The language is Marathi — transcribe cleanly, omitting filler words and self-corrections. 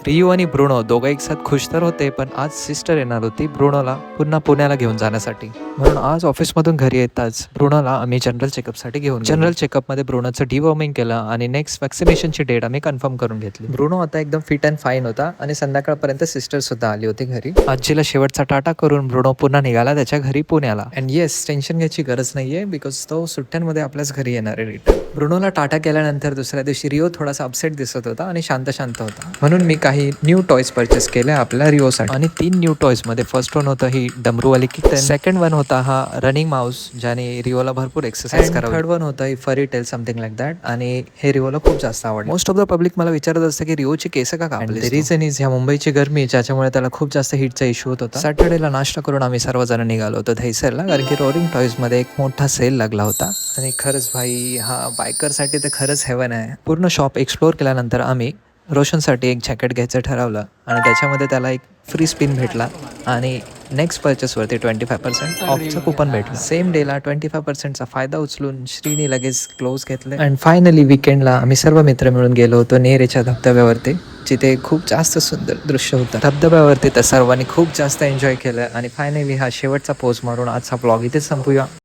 रियू आणि ब्रुनो दोघं एक साथ खुश तर होते, पण आज सिस्टर येणार होती ब्रुनोला पुन्हा पुण्याला घेऊन जाण्यासाठी. म्हणून आज ऑफिसमधून घरी येताच ब्रुनोला आम्ही जनरल चेकअपसाठी घेऊन जनरल चेकअपमध्ये ब्रुनोचं डिवॉर्मिंग केलं आणि नेक्स्ट वॅक्सिनेशनची डेट आम्ही कन्फर्म करून घेतली. ब्रुनो आता एकदम फिट अँड फाईन होता आणि संध्याकाळपर्यंत सिस्टर सुद्धा आली होती घरी. आजीला शेवटचा टाटा करून ब्रुनो पुन्हा निघाला त्याच्या घरी पुण्याला. अँड येस, टेन्शन घ्यायची गरज नाहीये बिकॉज तो सुट्ट्यांमध्ये आपल्याच घरी येणार आहे रिटर्न. ब्रुनोला टाटा केल्यानंतर दुसऱ्या दिवशी रिओ थोडासा अपसेट दिसत होता आणि शांत शांत होता. म्हणून मी काही न्यू टॉयज परचेस केले आपल्या रिओसाठी. आणि 3 न्यू टॉयज मध्ये फर्स्ट वन होतं ही डमरूवाली किटन, सेकंड वन होता हा रनिंग माऊस ज्याने रिओला भरपूर एक्सरसाइज करावी, थर्ड वन होता ही फरी टेल समथिंग लाईक दॅट. आणि हे रिओला खूप जास्त आवडलं. मोस्ट ऑफ द पब्लिक मला विचारत असतं की रिओची केस का कापली. द रिझन इज ह्या मुंबईची गरमी ज्याच्यामुळे त्याला खूप जास्त हीटचा इश्यू होत होता. सॅटर्डेला नाश्ता करून आम्ही सर्वजण निघालो होतो दहिसरला, कारण की रोरिंग टॉयज मध्ये एक मोठा सेल लागला होता. आणि खरंच भाई, हा बायकरसाठी तर खरंच हेवन आहे. पूर्ण शॉप एक्सप्लोर केल्यानंतर आम्ही रोशनसाठी एक जॅकेट घ्यायचं ठरवलं आणि त्याच्यामध्ये त्याला एक फ्री स्पिन भेटला आणि नेक्स्ट परचेसवरती 25% ऑफचं कुपन भेटलं. सेम डेला 25%चा फायदा उचलून श्रीनी लगेच क्लोज घेतले. अँड फायनली विकेंडला आम्ही सर्व मित्र मिळून गेलो होतो नेरेच्या धबधब्यावरती, जिथे खूप जास्त सुंदर दृश्य होतं. धबधब्यावरती तर सर्वांनी खूप जास्त एन्जॉय केलं. आणि फायनली हा शेवटचा पोज मारून आजचा ब्लॉग इथेच संपूया.